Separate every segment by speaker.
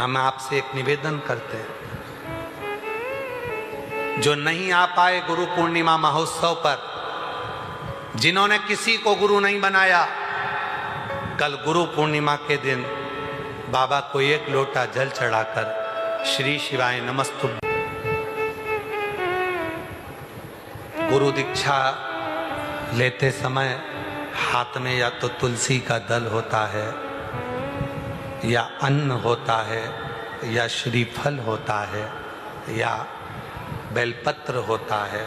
Speaker 1: हम आपसे एक निवेदन करते हैं, जो नहीं आ पाए गुरु पूर्णिमा महोत्सव पर, जिन्होंने किसी को गुरु नहीं बनाया, कल गुरु पूर्णिमा के दिन बाबा को एक लोटा जल चढ़ाकर श्री शिवाय नमस्तुभ्यं। गुरु दीक्षा लेते समय हाथ में या तो तुलसी का दल होता है, या अन्न होता है, या श्रीफल होता है, या बेलपत्र होता है,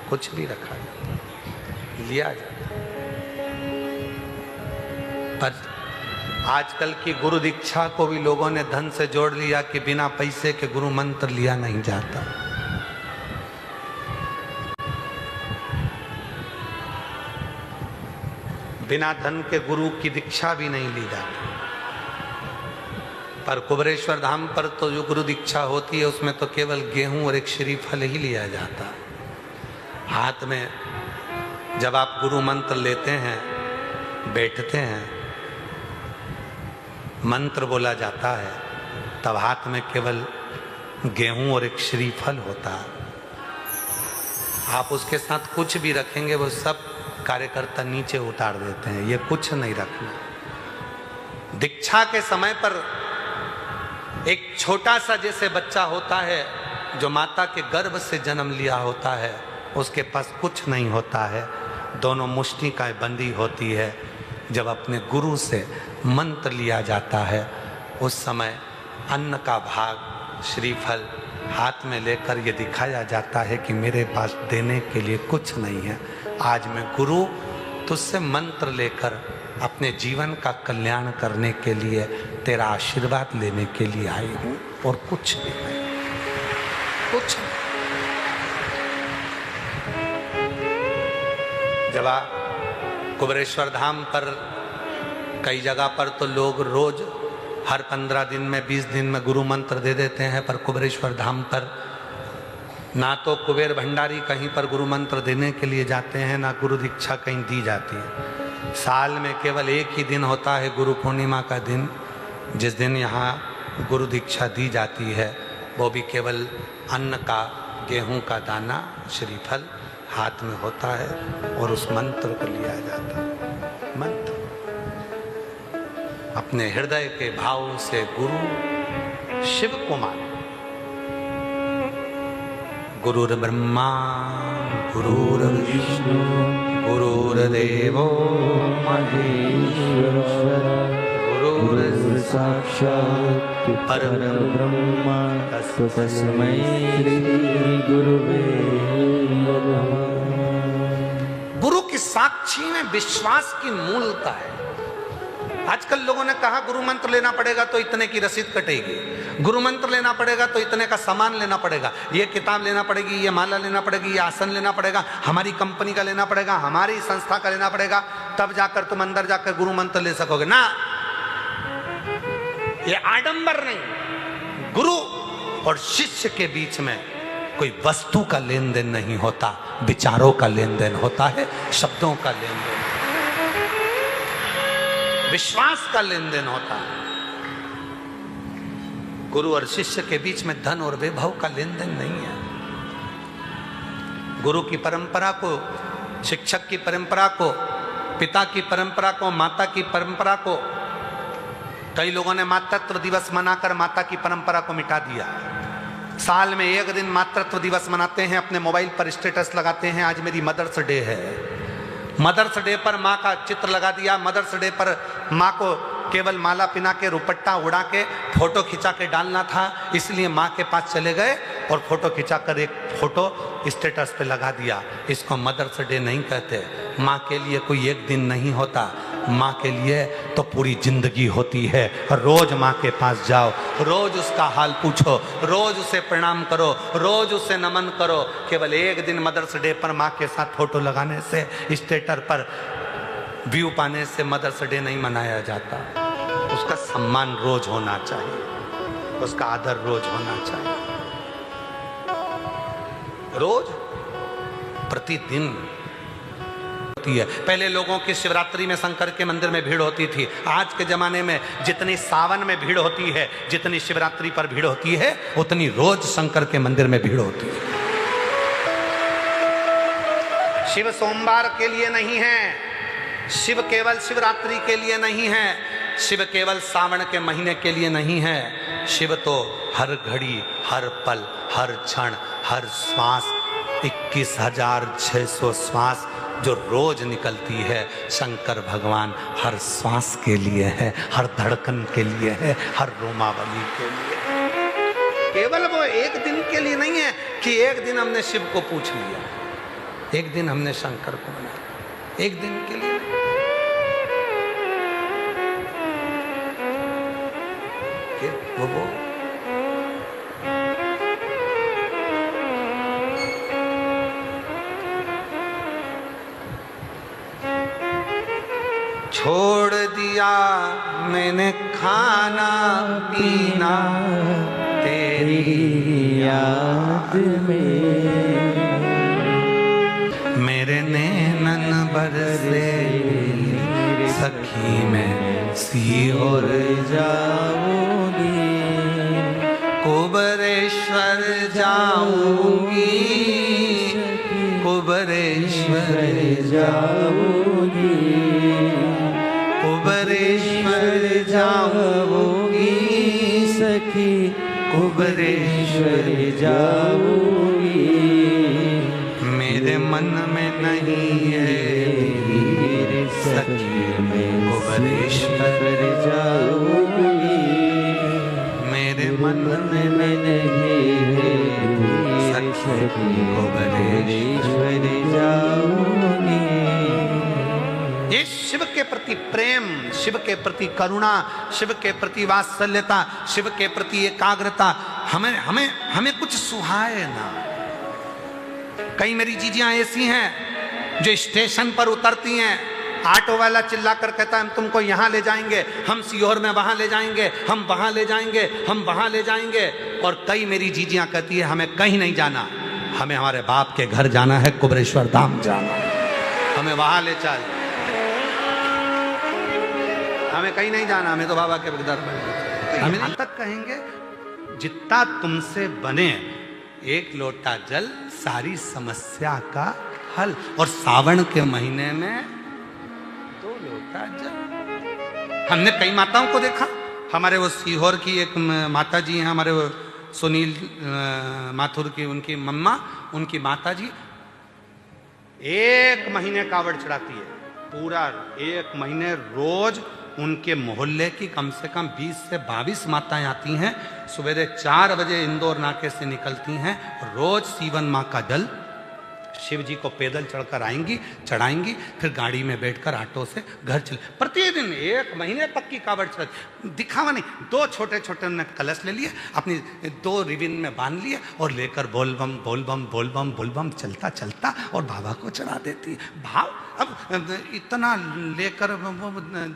Speaker 1: कुछ भी रखा जाता है, लिया जाता है। पर आजकल की गुरु दीक्षा को भी लोगों ने धन से जोड़ लिया कि बिना पैसे के गुरु मंत्र लिया नहीं जाता। बिना धन के गुरु की दीक्षा भी नहीं ली जाती। पर कुबेरेश्वर धाम पर तो जो गुरु दीक्षा होती है उसमें तो केवल गेहूं और एक श्रीफल ही लिया जाता। हाथ में जब आप गुरु मंत्र लेते हैं, बैठते हैं, मंत्र बोला जाता है, तब हाथ में केवल गेहूं और एक श्रीफल होता है। आप उसके साथ कुछ भी रखेंगे वो सब कार्यकर्ता नीचे उतार देते हैं, ये कुछ नहीं रखना। दीक्षा के समय पर एक छोटा सा जैसे बच्चा होता है जो माता के गर्भ से जन्म लिया होता है, उसके पास कुछ नहीं होता है, दोनों मुष्टि का बंदी होती है। जब अपने गुरु से मंत्र लिया जाता है उस समय अन्न का भाग श्रीफल हाथ में लेकर ये दिखाया जाता है कि मेरे पास देने के लिए कुछ नहीं है, आज मैं गुरु तुझसे मंत्र लेकर अपने जीवन का कल्याण करने के लिए तेरा आशीर्वाद लेने के लिए आई हूँ, और कुछ नहीं, कुछ नहीं। जब आप कुबेरेश्वर धाम पर कई जगह पर तो लोग रोज हर 15 दिन में 20 दिन में गुरु मंत्र दे देते हैं, पर कुबेरेश्वर धाम पर ना तो कुबेर भंडारी कहीं पर गुरु मंत्र देने के लिए जाते हैं, ना गुरु दीक्षा कहीं दी जाती है। साल में केवल एक ही दिन होता है गुरु पूर्णिमा का दिन, जिस दिन यहाँ गुरु दीक्षा दी जाती है, वो भी केवल अन्न का, गेहूं का दाना, श्रीफल हाथ में होता है और उस मंत्र को लिया जाता है। मंत्र अपने हृदय के भाव से गुरु शिव कुमार, गुरुर् ब्रह्मा गुरुर्विष्णु गुरुर्देवो महेश्वर गुरुर्साक्षात् परब्रह्म तस्मै श्री गुरुवे नमः। गुरु की साक्षी में विश्वास की मूलता है। आजकल लोगों ने कहा गुरु मंत्र लेना पड़ेगा तो इतने की रसीद कटेगी, गुरु मंत्र लेना पड़ेगा तो इतने का सामान लेना पड़ेगा, ये किताब लेना पड़ेगी, ये माला लेना पड़ेगी, ये आसन लेना पड़ेगा, हमारी कंपनी का लेना पड़ेगा, हमारी संस्था का लेना पड़ेगा, तब जाकर तुम अंदर जाकर गुरु मंत्र ले सकोगे ना। ये आडंबर नहीं, गुरु और शिष्य के बीच में कोई वस्तु का लेन देन नहीं होता, विचारों का लेन देन होता है, शब्दों का लेन देन, विश्वास का लेन देन होता है। गुरु और शिष्य के बीच में धन और वैभव का लेन देन नहीं है। गुरु की परंपरा को, शिक्षक की परंपरा को, पिता की परंपरा को, माता की परंपरा को, कई लोगों ने मातृत्व दिवस मनाकर माता की परंपरा को मिटा दिया। साल में एक दिन मातृत्व दिवस मनाते हैं, अपने मोबाइल पर स्टेटस लगाते हैं, आज मेरी मदर्स डे है। मदर्स डे पर माँ का चित्र लगा दिया, मदर्स डे पर माँ को केवल माला पिना के, रुपट्टा उड़ा के, फोटो खिंचा के डालना था, इसलिए माँ के पास चले गए और फोटो खिंचाकर एक फोटो स्टेटस पे लगा दिया। इसको मदर्स डे नहीं कहते। माँ के लिए कोई एक दिन नहीं होता, माँ के लिए तो पूरी जिंदगी होती है। रोज माँ के पास जाओ, रोज उसका हाल पूछो, रोज उसे प्रणाम करो, रोज उसे नमन करो। केवल एक दिन मदर्स डे पर माँ के साथ फोटो लगाने से, स्टेटस पर व्यू पाने से मदर्स डे नहीं मनाया जाता। उसका सम्मान रोज होना चाहिए, उसका आदर रोज होना चाहिए, रोज प्रतिदिन। होती है। पहले लोगों की शिवरात्रि में शंकर के मंदिर में भीड़ होती थी। आज के जमाने में जितनी सावन में भीड़ होती है, जितनी शिवरात्रि पर भीड़ होती है, उतनी रोज शंकर के मंदिर में भीड़ होती है। शिव सोमवार के लिए नहीं है, शिव केवल शिवरात्रि के लिए नहीं है, शिव केवल सावन के महीने के लिए नहीं है। शिव तो हर घड़ी, हर पल, हर क्षण, हर श्वास, 21,600 श्वास जो रोज निकलती है, शंकर भगवान हर श्वास के लिए है, हर धड़कन के लिए है, हर रोमावली के लिए। केवल वो एक दिन के लिए नहीं है कि एक दिन हमने शिव को पूछ लिया, एक दिन हमने शंकर को मनाया, एक दिन के लिए वो छोड़ दिया मैंने खाना पीना तेरी याद में, मेरे नैनन बरसे सखी में सीहोर जाऊंगी, कुबरेश्वर जाऊंगी, कुबरेश्वर जाऊंगी, कुबरेश्वर जाऊंगी सखी, कुबरेश्वर जाऊंगी, मेरे मन में नहीं है सखी में कुबरेश्वर जाऊंगी, मेरे मन में नहीं है सखी कुबरेश्वर जाऊंगी। ये शिव के प्रति प्रेम, शिव के प्रति करुणा, शिव के प्रति वात्सल्यता, शिव के प्रति एकाग्रता हमें हमें हमें कुछ सुहाए ना। कई मेरी जीजियां ऐसी हैं जो स्टेशन पर उतरती हैं, ऑटो वाला चिल्ला कर कहता है हम तुमको यहाँ ले जाएंगे, हम सीहोर में वहाँ ले जाएंगे, हम वहाँ ले जाएंगे, हम वहाँ ले जाएंगे। और कई मेरी जीजियां कहती है हमें कहीं नहीं जाना, हमें हमारे बाप के घर जाना है, कुबरेश्वर धाम जाना है, हमें वहाँ ले चल, हमें कहीं नहीं जाना, हमें तो बाबा के दर में। हम यहाँ तक कहेंगे जितना तुमसे बने एक लोटा जल सारी समस्या का हल, और सावन के महीने में 2 लोटा जल। हमने कई माताओं को देखा, हमारे वो सीहोर की एक माता जी हैं, हमारे वो सुनील माथुर की उनकी मम्मा, उनकी माता जी 1 महीने कावड़ चढ़ाती है, पूरा 1 महीने रोज उनके मोहल्ले की कम से कम 20 से 22 माताएं आती हैं, सवेरे 4 बजे इंदौर नाके से निकलती हैं, रोज सीवन माँ का जल शिव जी को पैदल चढ़कर आएंगी, चढ़ाएंगी, फिर गाड़ी में बैठकर ऑटो से घर चले। प्रतिदिन 1 महीने तक की कावड़ चढ़, दिखावा नहीं, 2 छोटे छोटे उन्होंने कलश ले लिए, अपनी 2 रिबिन में बांध लिए और लेकर बोल बम बोल बम बोल बम बोल बम चलता चलता और बाबा को चढ़ा देती। भाव अब इतना लेकर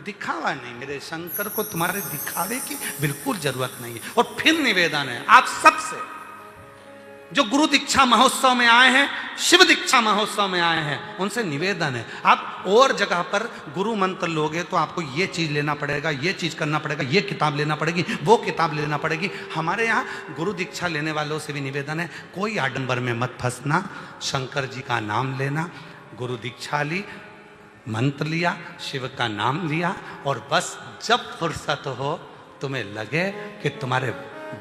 Speaker 1: दिखावा नहीं, मेरे शंकर को तुम्हारे दिखावे की बिल्कुल जरूरत नहीं है। और फिर निवेदन है आप सबसे, जो गुरु दीक्षा महोत्सव में आए हैं, शिव दीक्षा महोत्सव में आए हैं, उनसे निवेदन है आप और जगह पर गुरु मंत्र लोगे तो आपको ये चीज लेना पड़ेगा, ये चीज करना पड़ेगा, ये किताब लेना पड़ेगी, वो किताब लेना पड़ेगी। हमारे यहाँ गुरु दीक्षा लेने वालों से भी निवेदन है, कोई आडंबर में मत फंसना, शंकर जी का नाम लेना, गुरु दीक्षा ली, मंत्र लिया, शिव का नाम लिया, और बस जब फुर्सत हो तुम्हें लगे कि तुम्हारे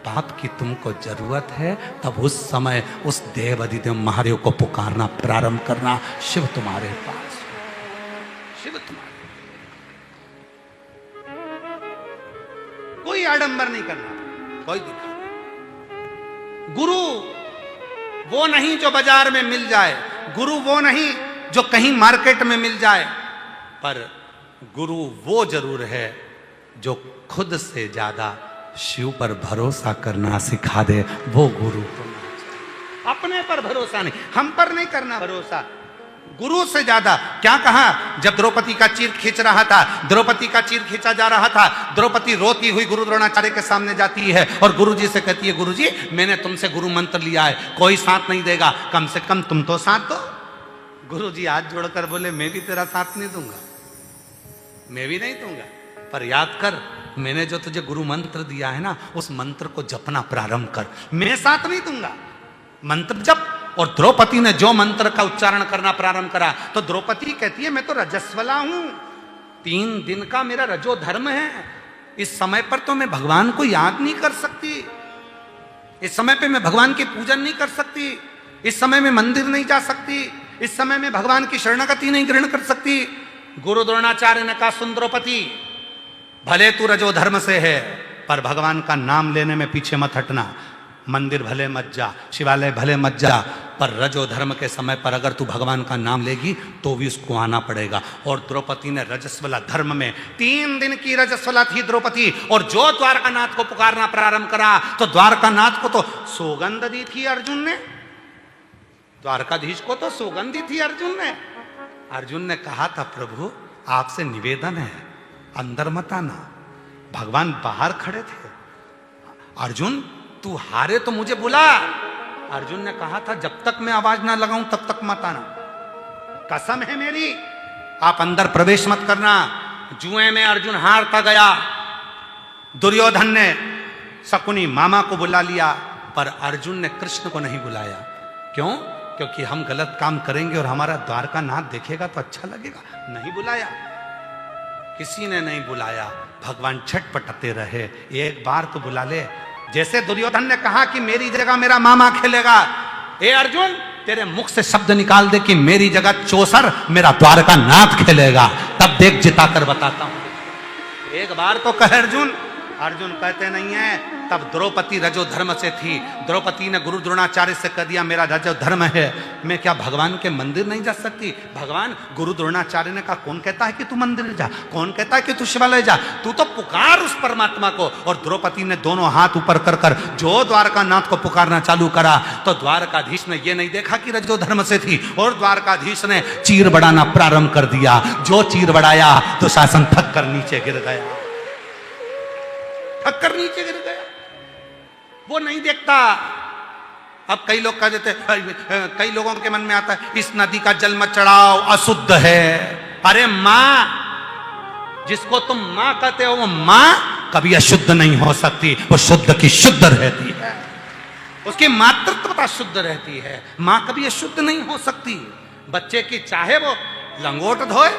Speaker 1: बाप की तुमको जरूरत है, तब उस समय उस देव अधिदेव महादेव को पुकारना प्रारंभ करना। शिव तुम्हारे पास, शिव तुम्हारे, कोई आडंबर नहीं करना, कोई दिखा। गुरु वो नहीं जो बाजार में मिल जाए, गुरु वो नहीं जो कहीं मार्केट में मिल जाए, पर गुरु वो जरूर है जो खुद से ज्यादा शिव पर भरोसा करना सिखा दे, वो गुरु। अपने पर भरोसा नहीं, हम पर नहीं करना भरोसा, गुरु से ज्यादा। क्या कहा जब द्रौपदी का चीर खींच रहा था, द्रौपदी का चीर खींचा जा रहा था, द्रौपदी रोती हुई गुरु द्रोणाचार्य के सामने जाती है और गुरु जी से कहती है, गुरु जी मैंने तुमसे गुरु मंत्र लिया है, कोई साथ नहीं देगा, कम से कम तुम तो साथ दो। गुरु जी हाथ जोड़कर बोले मैं भी तेरा साथ नहीं दूंगा, मैं भी नहीं दूंगा, पर याद कर मैंने जो तुझे गुरु मंत्र दिया है ना, उस मंत्र को जपना प्रारंभ कर, मैं साथ नहीं दूंगा, मंत्र जप। और द्रौपदी ने जो मंत्र का उच्चारण करना प्रारंभ करा तो द्रौपदी कहती है मैं तो रजस्वला हूं, 3 दिन का मेरा रजो धर्म है, इस समय पर तो मैं भगवान को याद नहीं कर सकती, इस समय पे मैं भगवान की पूजन नहीं कर सकती, इस समय में मंदिर नहीं जा सकती, इस समय में भगवान की शरणागति नहीं ग्रहण कर सकती। गुरु द्रोणाचार्य ने कहा सुन द्रौपदी, भले तू रजो धर्म से है पर भगवान का नाम लेने में पीछे मत हटना, मंदिर भले मत जा, शिवालय भले मत जा, पर रजो धर्म के समय पर अगर तू भगवान का नाम लेगी तो भी उसको आना पड़ेगा। और द्रौपदी ने रजस्वला धर्म में 3 दिन की रजस्वला थी द्रौपदी, और जो द्वारकानाथ को पुकारना प्रारंभ करा तो द्वारकानाथ को तो सौगंध दी थी अर्जुन ने, द्वारकाधीश को तो सौगंध दी थी अर्जुन ने। अर्जुन ने कहा था प्रभु आपसे निवेदन है अंदर मत आना, भगवान बाहर खड़े थे। अर्जुन तू हारे तो मुझे बुला, अर्जुन ने कहा था जब तक मैं आवाज ना लगाऊं तब तक मत आना, कसम है मेरी, आप अंदर प्रवेश मत करना। जुए में अर्जुन हारता गया, दुर्योधन ने शकुनी मामा को बुला लिया, पर अर्जुन ने कृष्ण को नहीं बुलाया। क्यों? क्योंकि हम गलत काम करेंगे और हमारा द्वारका नाथ देखेगा तो अच्छा लगेगा, नहीं बुलाया, किसी ने नहीं बुलाया। भगवान छटपटाते रहे, एक बार तो बुला ले। जैसे दुर्योधन ने कहा कि मेरी जगह मेरा मामा खेलेगा, ए अर्जुन तेरे मुख से शब्द निकाल दे कि मेरी जगह चौसर मेरा द्वारका नाथ खेलेगा, तब देख जिता कर बताता हूं। एक बार तो कहे अर्जुन, अर्जुन कहते नहीं है। तब द्रौपदी रजो धर्म से थी, द्रौपदी ने गुरु द्रोणाचार्य से कह दिया मेरा रजो धर्म है, मैं क्या भगवान के मंदिर नहीं जा सकती? भगवान गुरु द्रोणाचार्य ने कहा कौन कहता है कि तू मंदिर जा, कौन कहता है कि तू शिवालय जा, तू तो पुकार उस परमात्मा को। और द्रौपदी ने दोनों हाथ ऊपर कर कर जो द्वारकानाथ को पुकारना चालू करा तो द्वारकाधीश ने यह नहीं देखा कि रजो धर्म से थी, और द्वारकाधीश ने चीर बढ़ाना प्रारंभ कर दिया। जो चीर बढ़ाया तो शासन थक कर नीचे गिर गया, थक कर नीचे गिर गया, वो नहीं देखता। अब कई लोग कह देते, कई लोगों के मन में आता है इस नदी का जल मत चढ़ाओ अशुद्ध है। अरे मां, जिसको तुम मां कहते हो वो मां कभी अशुद्ध नहीं हो सकती, वो शुद्ध की शुद्ध रहती है, उसकी मातृत्वता शुद्ध रहती है, मां कभी अशुद्ध नहीं हो सकती। बच्चे की चाहे वो लंगोट धोए,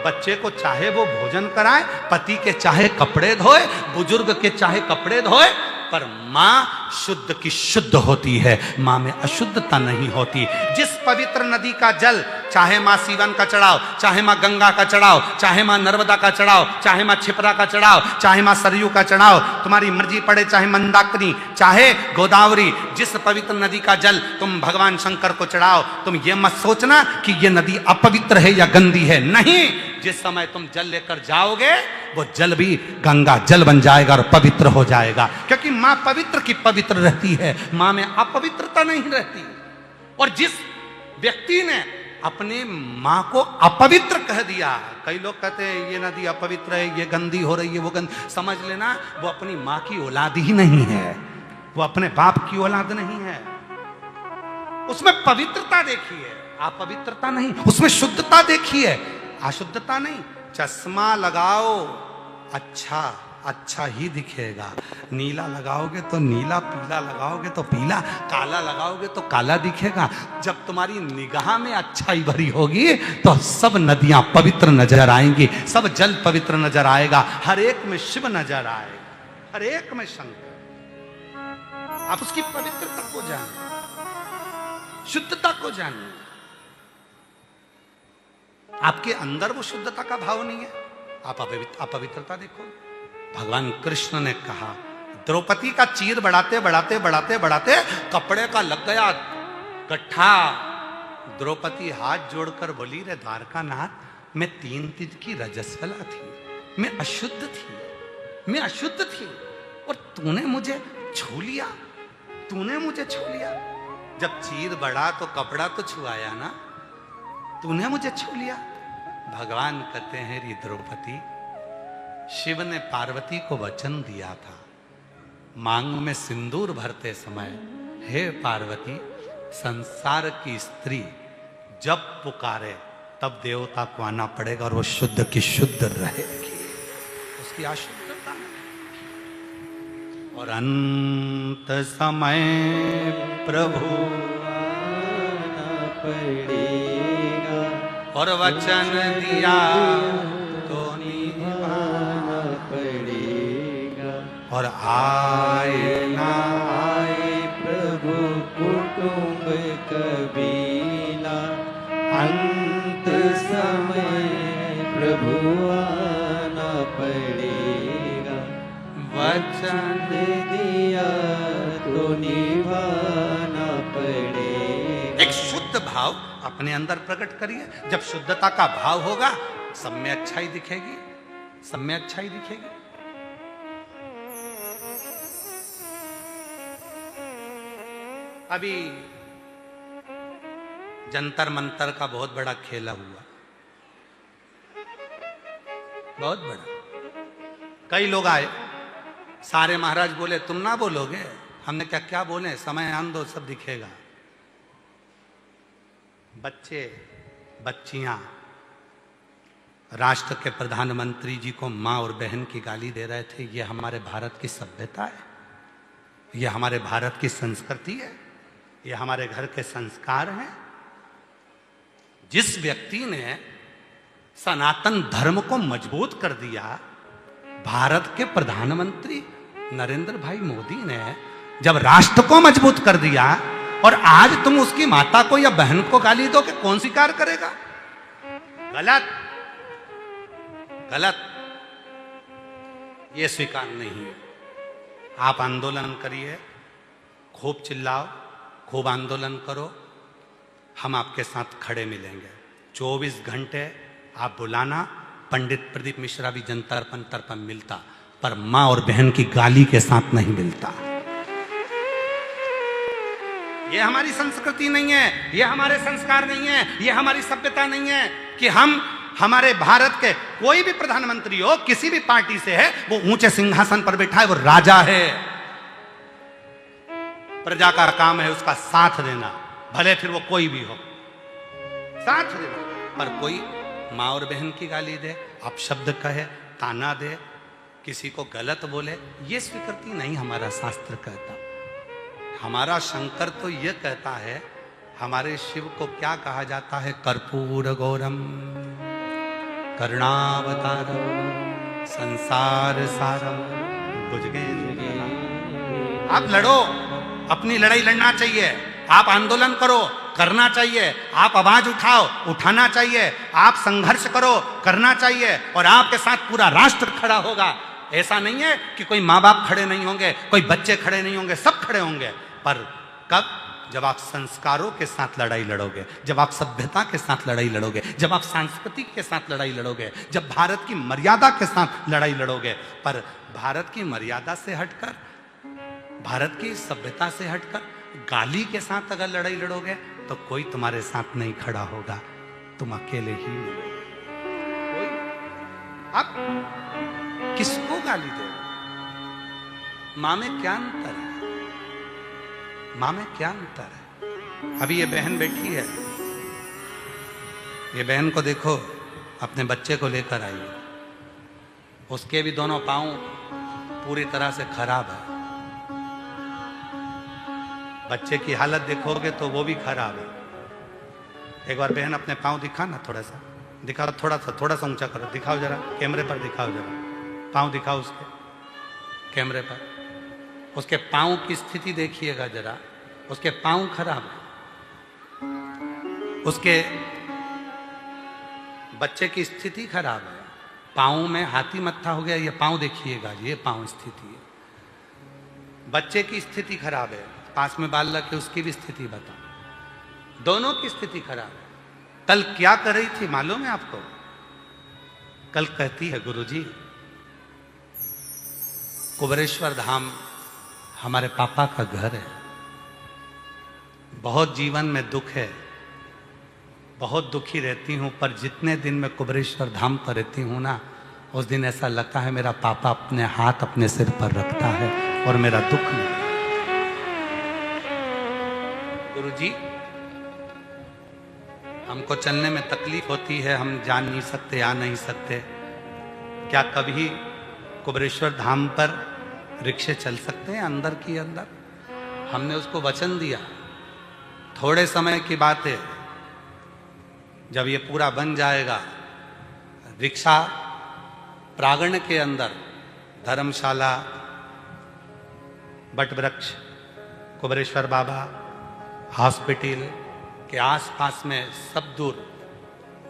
Speaker 1: बच्चे को चाहे वो भोजन कराए, पति के चाहे कपड़े धोए, बुजुर्ग के चाहे कपड़े धोए, पर मां शुद्ध की शुद्ध होती है, मां में अशुद्धता नहीं होती। जिस पवित्र नदी का जल, चाहे मां सीवन का चढ़ाओ, चाहे मां गंगा का चढ़ाओ, चाहे मां नर्मदा का चढ़ाओ, चाहे मां छिपरा का चढ़ाओ, चाहे मां सरयू का चढ़ाओ, तुम्हारी मर्जी पड़े, चाहे मंदाकिनी चाहे गोदावरी, जिस पवित्र नदी का जल तुम भगवान शंकर को चढ़ाओ, तुम ये मत सोचना कि ये नदी अपवित्र है या गंदी है, नहीं। जिस समय तुम जल लेकर जाओगे वो जल भी गंगा जल बन जाएगा और पवित्र हो जाएगा, क्योंकि मां पवित्र की पवित्र रहती है, मां में अपवित्रता नहीं रहती। और जिस व्यक्ति ने अपने मां को अपवित्र कह दिया, कई लोग कहते हैं ये नदी अपवित्र है, ये गंदी हो रही है, वो गंदी, समझ लेना वो अपनी मां की औलाद ही नहीं है, वो अपने बाप की औलाद नहीं है। उसमें पवित्रता देखिए, अपवित्रता नहीं, उसमें शुद्धता देखिए, अशुद्धता नहीं। चश्मा लगाओ अच्छा अच्छा ही दिखेगा, नीला लगाओगे तो नीला, पीला लगाओगे तो पीला, काला लगाओगे तो काला दिखेगा। जब तुम्हारी निगाह में अच्छाई भरी होगी तो सब नदियां पवित्र नजर आएंगी, सब जल पवित्र नजर आएगा, हर एक में शिव नजर आएगा, हर एक में शंकर। आप उसकी पवित्रता को जानिए, शुद्धता को जानिए। आपके अंदर वो शुद्धता का भाव नहीं है, आप अपवित्रता देखो। भगवान कृष्ण ने कहा, द्रौपदी का चीर बढ़ाते बढ़ाते बढ़ाते बढ़ाते कपड़े का लग गया गट्ठा। द्रौपदी हाथ जोड़कर बोली, रे द्वारकानाथ मैं 3 दिन की रजस्वला थी, मैं अशुद्ध थी, मैं अशुद्ध थी, और तूने मुझे छू लिया, तूने मुझे छू लिया। जब चीर बढ़ा तो कपड़ा तो छुआया ना, तूने मुझे छू लिया। भगवान कहते हैं, री द्रौपदी, शिव ने पार्वती को वचन दिया था मांग में सिंदूर भरते समय, हे पार्वती, संसार की स्त्री जब पुकारे तब देवता को आना पड़ेगा और वो शुद्ध की शुद्ध रहेगी, उसकी अशुद्धता। और अंत समय प्रभु आना पड़ेगा, और वचन दिया तो निभाना पड़ेगा, और आए ना आए प्रभु कुटुंब कबीला, अंत समय प्रभु आना पड़ेगा, वचन दिया तो निभाना पड़ेगा। एक शुद्ध भाव अपने अंदर प्रकट करिए। जब शुद्धता का भाव होगा सब में अच्छाई दिखेगी, सब में अच्छाई दिखेगी। अभी जंतर मंतर का बहुत बड़ा खेला हुआ, बहुत बड़ा। कई लोग आए, सारे महाराज बोले तुम ना बोलोगे। हमने क्या क्या बोले, समय आन दो सब दिखेगा। बच्चे बच्चियां राष्ट्र के प्रधानमंत्री जी को मां और बहन की गाली दे रहे थे। ये हमारे भारत की सभ्यता है, ये हमारे भारत की संस्कृति है, ये हमारे घर के संस्कार हैं। जिस व्यक्ति ने सनातन धर्म को मजबूत कर दिया, भारत के प्रधानमंत्री नरेंद्र भाई मोदी ने जब राष्ट्र को मजबूत कर दिया, और आज तुम उसकी माता को या बहन को गाली दो कि कौन स्वीकार करेगा? गलत, गलत, ये स्वीकार नहीं है। आप आंदोलन करिए, खूब चिल्लाओ, खूब आंदोलन करो, हम आपके साथ खड़े मिलेंगे। 24 घंटे आप बुलाना। पंडित प्रदीप मिश्रा भी जंतर मंतर पर मिलता, पर मां और बहन की गाली के साथ नहीं मिलता। ये हमारी संस्कृति नहीं है, ये हमारे संस्कार नहीं है, ये हमारी सभ्यता नहीं है कि हम हमारे भारत के कोई भी प्रधानमंत्री हो, किसी भी पार्टी से है, वो ऊंचे सिंहासन पर बैठा है, वो राजा है। प्रजा का काम है उसका साथ देना, भले फिर वो कोई भी हो, साथ देना। पर कोई मां और बहन की गाली दे, अपशब्द कहे, ताना दे, किसी को गलत बोले, ये स्वीकृति नहीं हमारा शास्त्र कहता। हमारा शंकर तो ये कहता है, हमारे शिव को क्या कहा जाता है? कर्पूर गौरम करुणावतारम संसार सारम बुझगे। आप लड़ो, अपनी लड़ाई लड़ना चाहिए, आप आंदोलन करो, करना चाहिए, आप आवाज उठाओ, उठाना चाहिए, आप संघर्ष करो, करना चाहिए, और आपके साथ पूरा राष्ट्र खड़ा होगा। ऐसा नहीं है कि कोई माँ बाप खड़े नहीं होंगे, कोई बच्चे खड़े नहीं होंगे, सब खड़े होंगे। पर कब? जब आप संस्कारों के साथ लड़ाई लड़ोगे, जब आप सभ्यता के साथ लड़ाई लड़ोगे, जब आप सांस्कृतिक के साथ लड़ाई लड़ोगे, जब भारत की मर्यादा के साथ लड़ाई लड़ोगे। पर भारत की मर्यादा से हटकर, भारत की सभ्यता से हटकर गाली के साथ अगर लड़ाई लड़ोगे तो कोई तुम्हारे साथ नहीं खड़ा होगा, तुम अकेले ही कोई। अब किसको गाली दो? मां में क्या अंतर है? मां में क्या अंतर है? अभी ये बहन बैठी है, ये बहन को देखो, अपने बच्चे को लेकर आई, उसके भी दोनों पांव पूरी तरह से खराब है। बच्चे की हालत देखोगे तो वो भी खराब है। एक बार बहन अपने पांव दिखा ना, थोड़ा सा दिखाओ, थोड़ा सा ऊंचा करो, दिखाओ जरा, कैमरे पर दिखाओ जरा, पांव दिखाओ उसके कैमरे पर। उसके पांव की स्थिति देखिएगा जरा, उसके पांव खराब है, उसके बच्चे की स्थिति खराब है, पांव में हाथी मत्था हो गया। ये पांव देखिएगा, ये पांव स्थिति है, बच्चे की स्थिति खराब है, पास में बाल रखे उसकी भी स्थिति बता, दोनों की स्थिति खराब है। कल क्या कर रही थी मालूम है आपको? कल कहती है, गुरुजी कुबेरेश्वर धाम हमारे पापा का घर है, बहुत जीवन में दुख है, बहुत दुखी रहती हूं, पर जितने दिन मैं कुबेरेश्वर धाम पर रहती हूं ना, उस दिन ऐसा लगता है मेरा पापा अपने हाथ अपने सिर पर रखता है और मेरा दुख नहीं। गुरुजी हमको चलने में तकलीफ होती है, हम जान नहीं सकते, आ नहीं सकते। क्या कभी कुबरेश्वर धाम पर रिक्शे चल सकते हैं अंदर की अंदर? हमने उसको वचन दिया, थोड़े समय की बात है, जब ये पूरा बन जाएगा, रिक्शा प्रांगण के अंदर धर्मशाला, बट वृक्ष, कुबरेश्वर बाबा, हॉस्पिटल के आसपास में सब दूर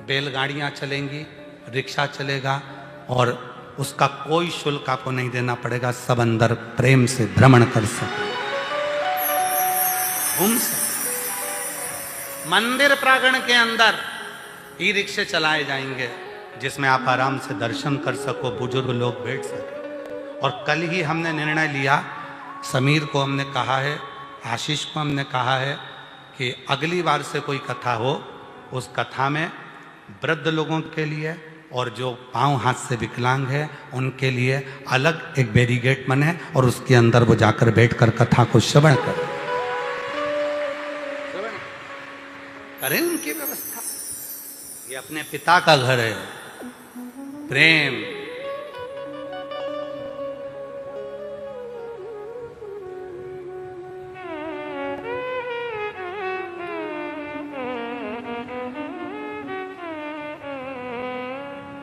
Speaker 1: बैलगाड़ियां चलेंगी, रिक्शा चलेगा और उसका कोई शुल्क आपको नहीं देना पड़ेगा। सब अंदर प्रेम से भ्रमण कर सके, घूम सके। मंदिर प्रांगण के अंदर ई रिक्शे चलाए जाएंगे जिसमें आप आराम से दर्शन कर सको, बुजुर्ग लोग बैठ सके। और कल ही हमने निर्णय लिया, समीर को हमने कहा है, आशीष को हमने कहा है कि अगली बार से कोई कथा हो, उस कथा में वृद्ध लोगों के लिए और जो पांव हाथ से विकलांग है उनके लिए अलग एक बैरिगेट बने और उसके अंदर वो जाकर बैठकर कथा को श्रवण करें, उनकी व्यवस्था। ये अपने पिता का घर है, प्रेम।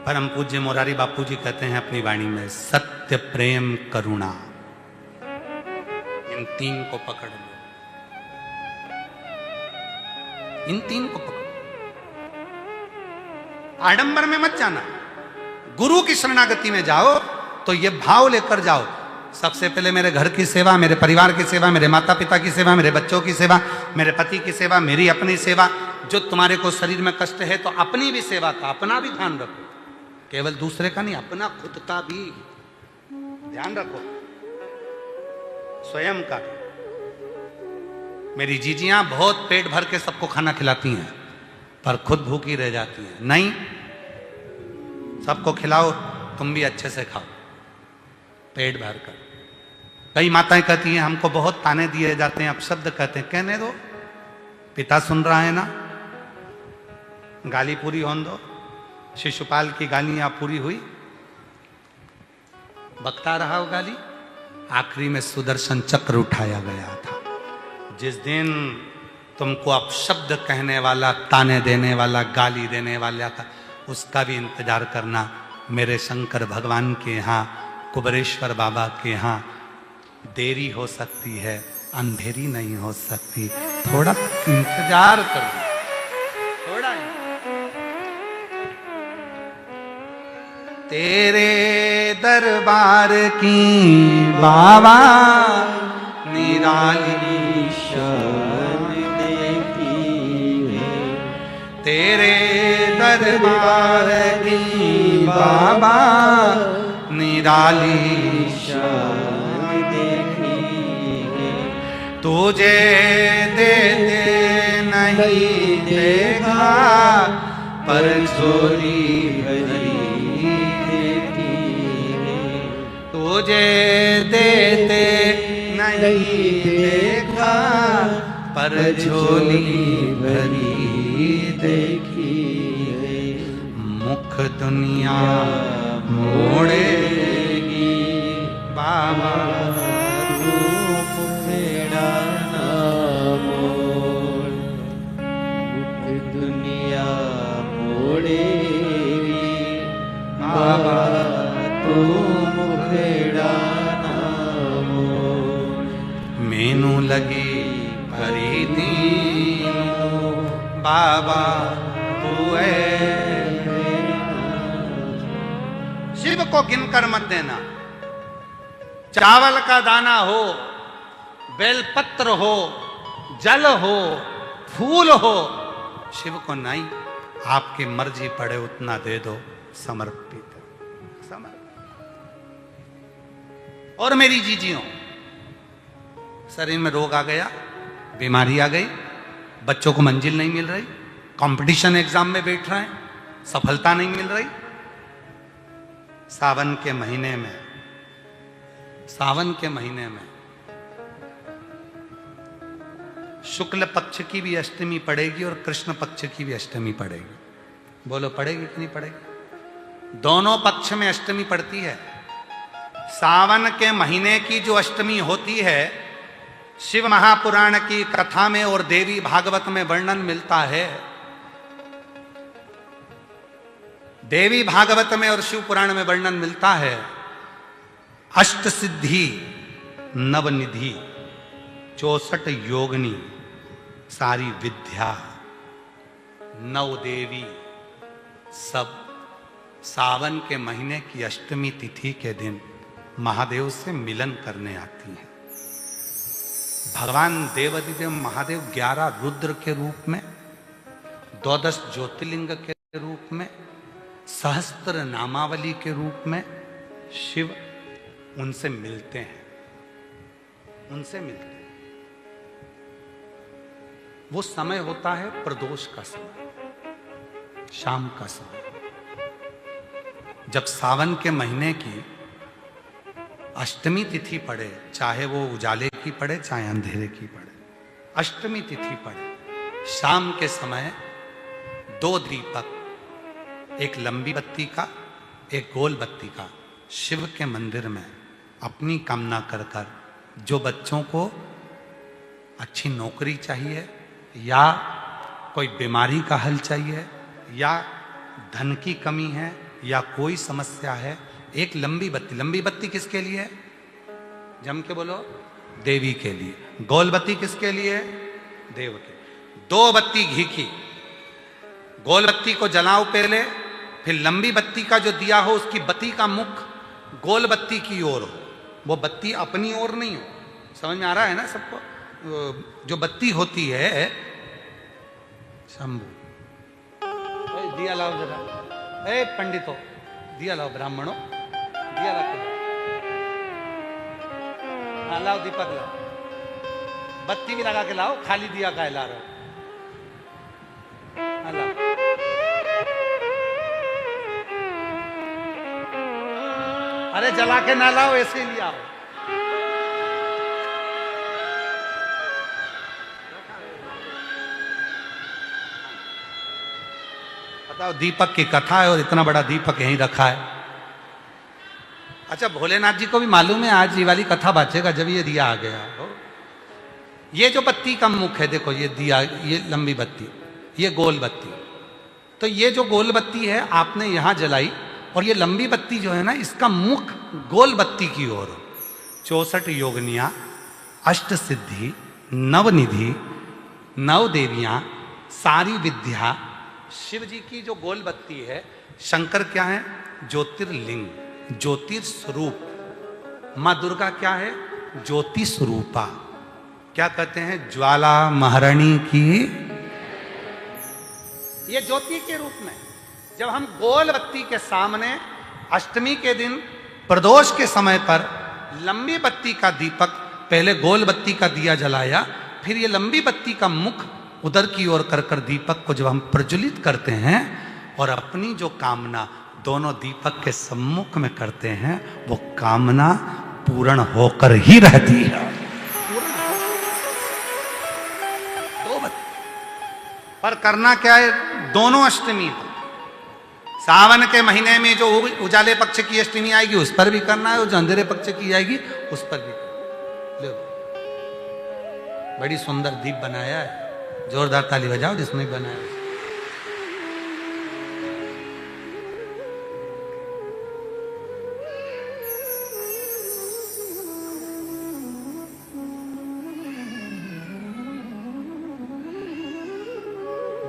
Speaker 1: परम पूज्य मोरारी बापू जी कहते हैं अपनी वाणी में, सत्य, प्रेम, करुणा, इन तीन को पकड़ लो, इन तीन को पकड़ो। आडंबर में मत जाना, गुरु की शरणागति में जाओ तो ये भाव लेकर जाओ, सबसे पहले मेरे घर की सेवा, मेरे परिवार की सेवा, मेरे माता पिता की सेवा, मेरे बच्चों की सेवा, मेरे पति की सेवा, मेरी अपनी सेवा। जो तुम्हारे को शरीर में कष्ट है तो अपनी भी सेवा का, अपना भी ध्यान रखो, केवल दूसरे का नहीं, अपना खुद का भी ध्यान रखो, स्वयं का। मेरी जीजियां बहुत पेट भर के सबको खाना खिलाती हैं पर खुद भूखी रह जाती हैं। नहीं, सबको खिलाओ, तुम भी अच्छे से खाओ, पेट भर कर। कई माताएं कहती हैं हमको बहुत ताने दिए जाते हैं, अपशब्द कहते हैं, कहने दो, पिता सुन रहा है ना, गाली पूरी होने दो। शिशुपाल की गालियां पूरी हुई, बकता रहा वो गाली, आखिरी में सुदर्शन चक्र उठाया गया था। जिस दिन तुमको अपशब्द कहने वाला, ताने देने वाला, गाली देने वाला का, उसका भी इंतजार करना। मेरे शंकर भगवान के यहाँ, कुबरेश्वर बाबा के यहाँ देरी हो सकती है, अंधेरी नहीं हो सकती। थोड़ा इंतजार करो, थोड़ा। तेरे दरबार की बाबा निराली शान देखी है, तेरे दरबार की बाबा निराली शान देखी है। तुझे देते नहीं देखा पर झोली भरी, तुझे देते नहीं देखा पर झोली भरी देखी है। मुख दुनिया मोड़ेगी बाबा, रूप फेरा ना मोड़, मुख दुनिया मोड़ेगी बाबा, तू मुखेड़ा ना मोड़। मेनू लगी भरी दीनो बाबा तू है। शिव को गिनकर मत देना, चावल का दाना हो, बेलपत्र हो, जल हो, फूल हो, शिव को नहीं, आपकी मर्जी पड़े उतना दे दो, समर्पित। और मेरी जीजियों, शरीर में रोग आ गया, बीमारी आ गई, बच्चों को मंजिल नहीं मिल रही, कंपटीशन एग्जाम में बैठ रहे हैं, सफलता नहीं मिल रही। सावन के महीने में, सावन के महीने में शुक्ल पक्ष की भी अष्टमी पड़ेगी और कृष्ण पक्ष की भी अष्टमी पड़ेगी। बोलो पड़ेगी कि नहीं पड़ेगी? दोनों पक्ष में अष्टमी पड़ती है। सावन के महीने की जो अष्टमी होती है, शिव महापुराण की कथा में और देवी भागवत में वर्णन मिलता है। देवी भागवत में और शिव पुराण में वर्णन मिलता है, अष्ट सिद्धि नवनिधि 64 योगिनी सारी विद्या नव देवी सब सावन के महीने की अष्टमी तिथि के दिन महादेव से मिलन करने आती हैं। भगवान देवाधिदेव महादेव 11 रुद्र के रूप में, 12 ज्योतिर्लिंग के रूप में, सहस्त्र नामावली के रूप में शिव उनसे मिलते हैं, उनसे मिलते हैं। वो समय होता है प्रदोष का समय, शाम का समय, जब सावन के महीने की अष्टमी तिथि पड़े, चाहे वो उजाले की पड़े चाहे अंधेरे की पड़े, अष्टमी तिथि पड़े, शाम के समय 2 दीपक, एक लंबी बत्ती का एक गोल बत्ती का, शिव के मंदिर में अपनी कामना कर कर, जो बच्चों को अच्छी नौकरी चाहिए या कोई बीमारी का हल चाहिए या धन की कमी है या कोई समस्या है, एक लंबी बत्ती किसके लिए है? जम के बोलो, देवी के लिए। गोल बत्ती किसके लिए है? देव के। 2 बत्ती घी की, गोल बत्ती को जलाओ पहले, फिर लंबी बत्ती का जो दिया हो उसकी बत्ती का मुख गोल बत्ती की ओर हो, वो बत्ती अपनी ओर नहीं हो। समझ में आ रहा है ना सबको? जो बत्ती होती है, शंभू दिया लाओ जरा, ए पंडितों दिया लाओ, ब्राह्मणों दिया लाओ, हाँ लाओ दीपक लाओ, बत्ती भी लगा के लाओ, खाली दिया का ला रहे हो, हाँ लाओ। अरे जला के ना लाओ, ऐसे ही लिया। बताओ, दीपक की कथा है और इतना बड़ा दीपक यहीं रखा है। अच्छा, भोलेनाथ जी को भी मालूम है आज ये वाली कथा बाचेगा जब ये दिया आ गया हो। ये जो बत्ती का मुख है, देखो ये दिया, ये लंबी बत्ती, ये गोल बत्ती, तो ये जो गोल बत्ती है आपने यहां जलाई और ये लंबी बत्ती जो है ना, इसका मुख गोल बत्ती की ओर। 64 योगिनियां, अष्ट सिद्धि, नवनिधि, 9 देवियां, सारी विद्या। शिव जी की जो गोल बत्ती है, शंकर क्या है? ज्योतिर्लिंग, ज्योतिर्स्वरूप। मां दुर्गा क्या है? ज्योति स्वरूपा। क्या कहते हैं? ज्वाला महारानी की। ये ज्योति के रूप में जब हम गोल बत्ती के सामने अष्टमी के दिन प्रदोष के समय पर लंबी बत्ती का दीपक, पहले गोल बत्ती का दिया जलाया, फिर ये लंबी बत्ती का मुख उधर की ओर कर कर दीपक को जब हम प्रज्वलित करते हैं और अपनी जो कामना दोनों दीपक के सम्मुख में करते हैं, वो कामना पूर्ण होकर ही रहती है। दो बत्ती पर करना क्या है? दोनों अष्टमी पर, सावन के महीने में जो उजाले पक्ष की अष्टमी आएगी उस पर भी करना है और जो अंधेरे पक्ष की आएगी उस पर भी करना है। बड़ी सुंदर दीप बनाया है, जोरदार ताली बजाओ जिसने बनाया।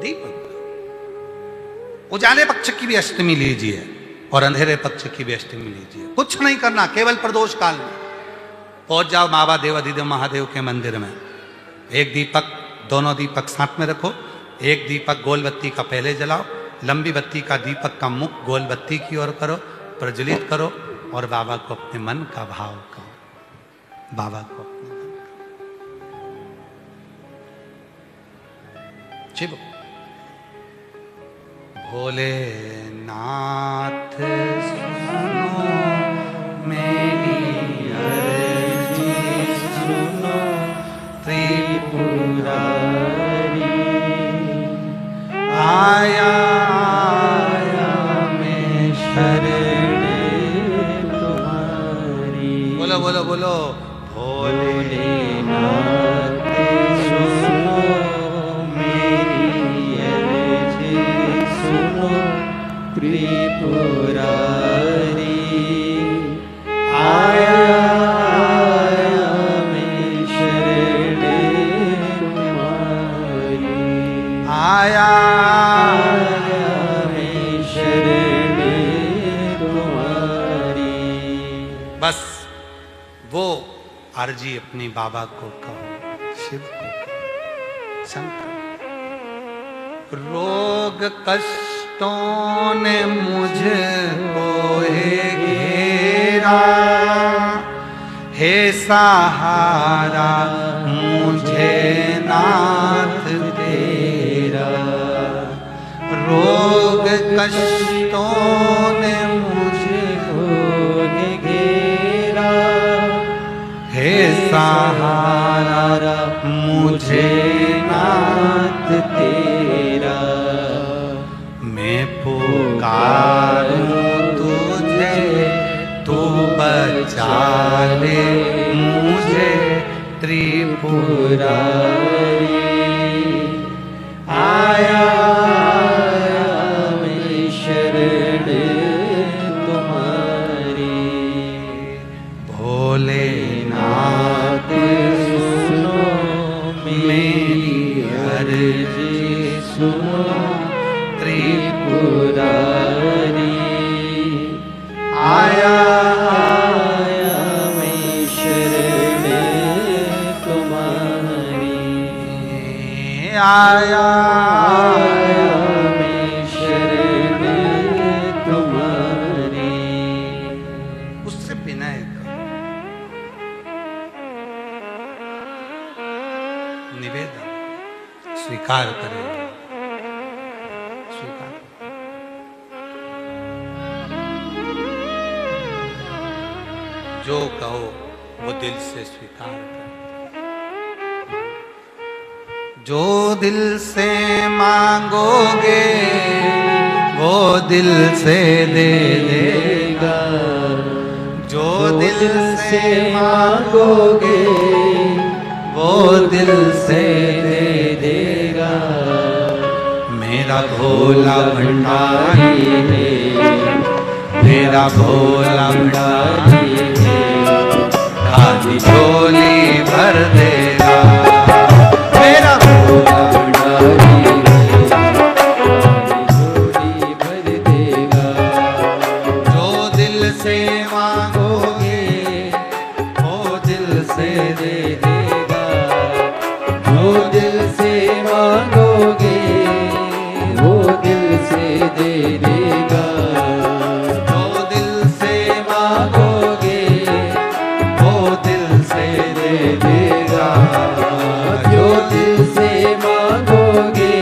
Speaker 1: दीप उजाले पक्ष की भी अष्टमी लीजिए और अंधेरे पक्ष की भी अष्टमी लीजिए। कुछ नहीं करना, केवल प्रदोष काल में पहुंच जाओ बाबा देवाधिदेव महादेव के मंदिर में। एक दीपक, दोनों दीपक साथ में रखो। एक दीपक गोल बत्ती का पहले जलाओ, लंबी बत्ती का दीपक का मुख गोल बत्ती की ओर करो, प्रज्वलित करो और बाबा को अपने मन का भाव कहो। बाबा को अपने मन का शिव भोलेनाथ सुनो मेरी अर्जी सुनो, त्रिपुरा आया मैं शरण तुम्हारी। बोलो बोलो बोलो। भोलेनाथ सुनो मेरी अर्ज, सुनो त्रिपुरारी। आया मैं शरण तुम्हारी। आया मैं शरण तुम्हारी। बस वो अर्जी अपनी बाबा को कहो, शिव को कहो, शंकर। रोग कष्टों ने मुझको घेरा, हे सहारा मुझे नाथ तेरा। रोग कष्टों ने मुझको घेरा, हे सहारा मुझे नाथ तेरा। मैं पुकारूं तुझे तू बचा ले मुझे त्रिपुरारी। आया मैं शरण तुम्हारी। भोलेनाथ सुनो मेरी अर्ज, सुनो त्रिपुरारी। आया मैं शरण तुम्हारी। आया मैं शरण तुम्हारी। उससे विनय निवेदन स्वीकार करें, स्वीकार। जो कहो वो दिल से स्वीकार करो। जो दिल से मांगोगे वो दिल से दे देगा। जो दिल से मांगोगे वो दिल से दे देगा। मेरा भोला भंडारी है, मेरा भोला भंडारी है, खाली झोली भर देगा। मेरा भोला भंडारी है, खाली झोली भर देगा। जो दिल से मांगोगे वो दिल से दे देगा। जो दिल से मांगोगे वो दिल से दे देगा। जो दिल से मांगोगे वो दिल से दे देगा। जो दिल से मांगोगे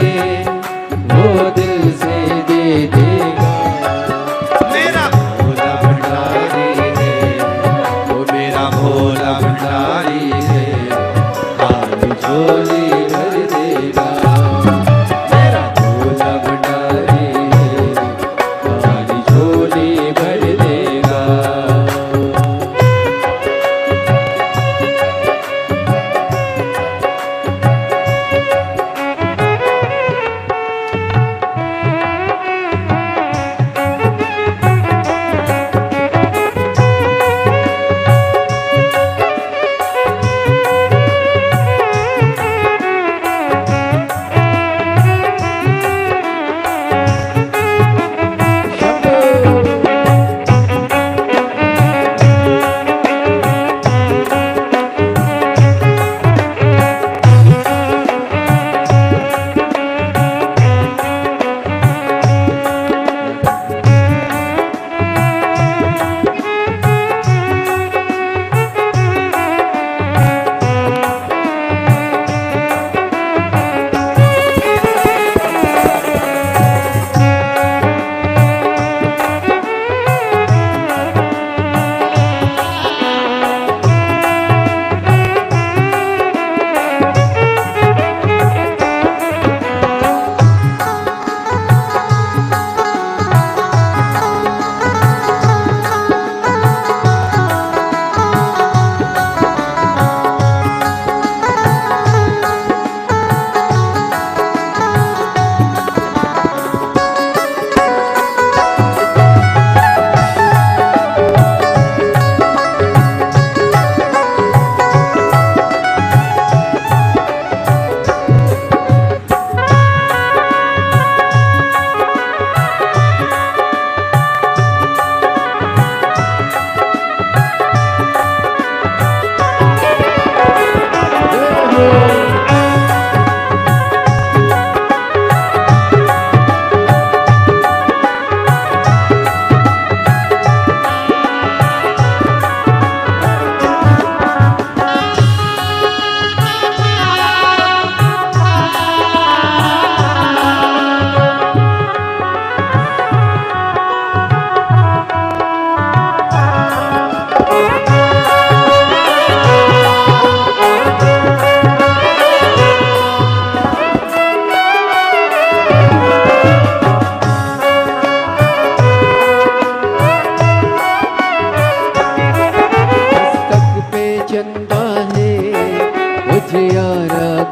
Speaker 1: वो दिल से दे देगा। मेरा भोला भंडारी है, वो मेरा भोला भंडारी है, खाली झोली भर देगा। मेरा भोला भंडारी है, खाली झोली भर देगा।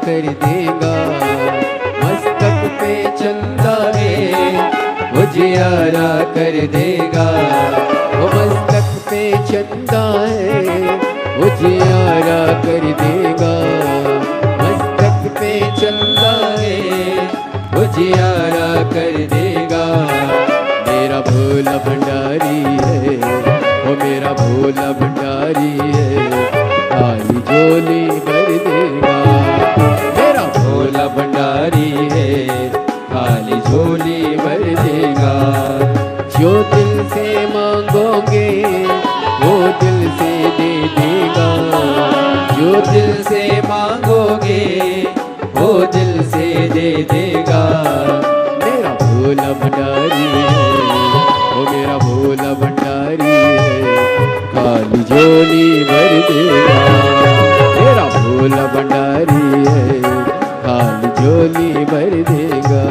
Speaker 2: कर देगा, मस्तक पे चंदा है उजियारा कर देगा। वो मस्तक पे चंदा है उजियारा कर देगा, मस्तक पे चंदा है उजियारा कर देगा। मेरा भोला भंडारी है, वो मेरा भोला भंडारी है, काली झोली भर देगा। मेरा भोला भंडारी है, काली झोली भर देगा। जो दिल से मांगोगे वो दिल से दे देगा, जो दिल से मांगोगे वो दिल से दे देगा। मेरा भोला भंडारी है, वो मेरा भोला भंडारी है, काली झोली भर देगा। मेरा भोला भंडारी है, काली झोली भर देगा।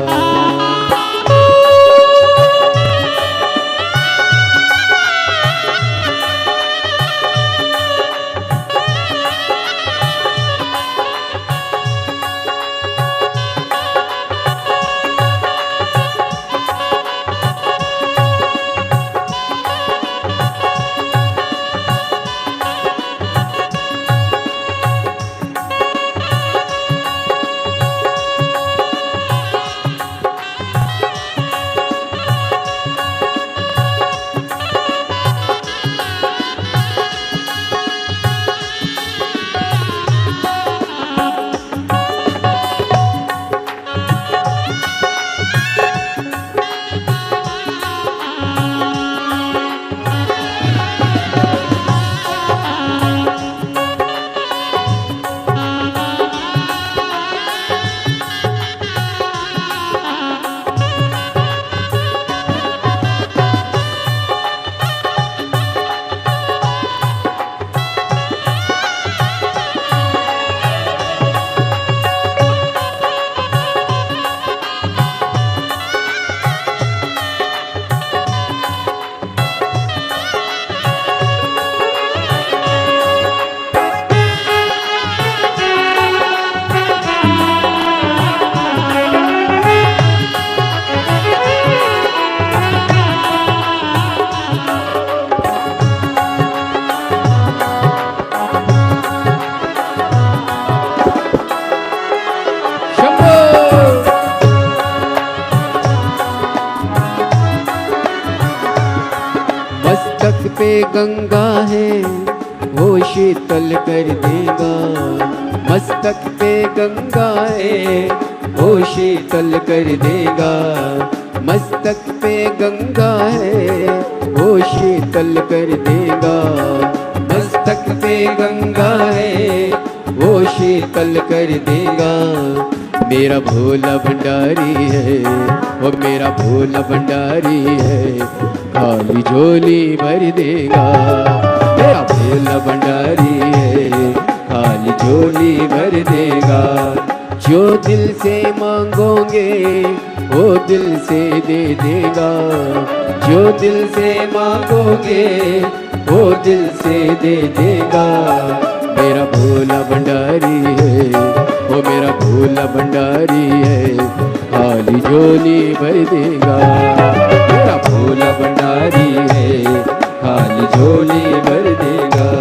Speaker 2: मस्तक पे गंगा है वो शीतल कर देगा, मस्तक पे गंगा है वो शीतल कर देगा। मस्तक पे गंगा है वो शीतल कर देगा, मस्तक पे गंगा है वो शीतल कर देगा। मेरा भोला भंडारी है, वो मेरा भोला भंडारी है, काली झोली भर देगा। मेरा भोला भंडारी है, काली झोली भर देगा। जो दिल से मांगोगे वो दिल से दे देगा, जो दिल से मांगोगे वो दिल से दे देगा। मेरा भोला भंडारी है, वो मेरा भोला भंडारी है, काली झोली भर देगा। मेरा भोला भंडारी है, काली झोली भर देगा।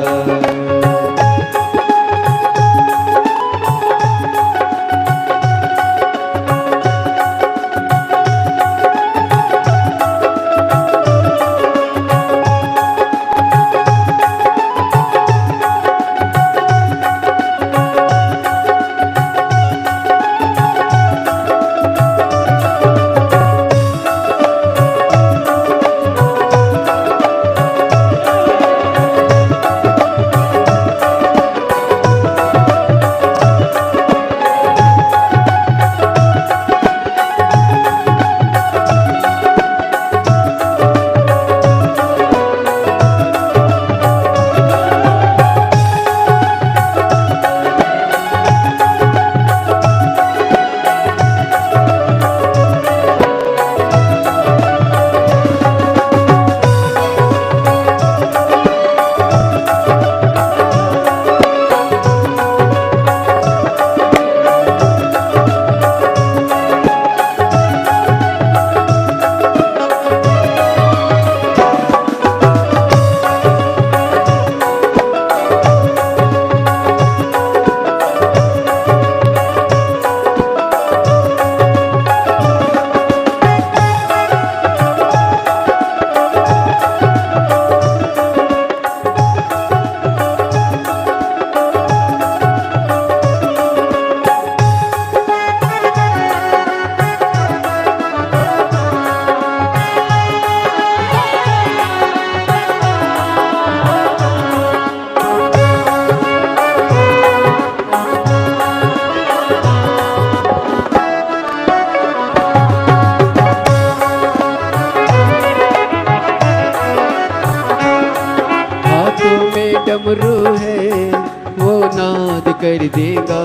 Speaker 2: नाद कर देगा।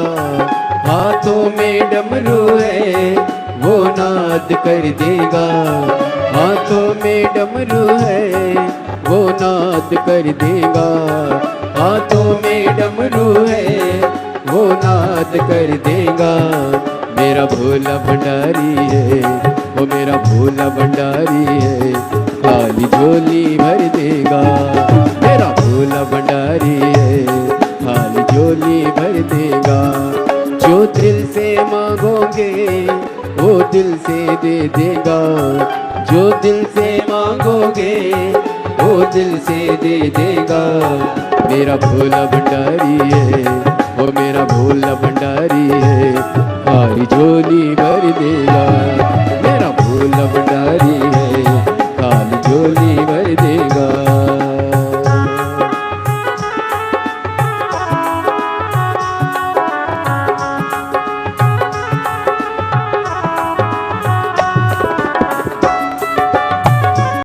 Speaker 2: हाथों में डमरू है वो नाद कर देगा। हाथों में डमरू है वो नाद कर देगा। हाथों में डमरू है वो नाद कर देगा। मेरा भोला भंडारी है वो मेरा भोला भंडारी है, खाली झोली भर देगा। मेरा भोला भंडारी है खाली झोली भर देगा। जो दिल से मांगोगे वो दिल से दे देगा। जो दिल से मांगोगे वो दिल से दे देगा। मेरा भोला भंडारी है वो मेरा भोला भंडारी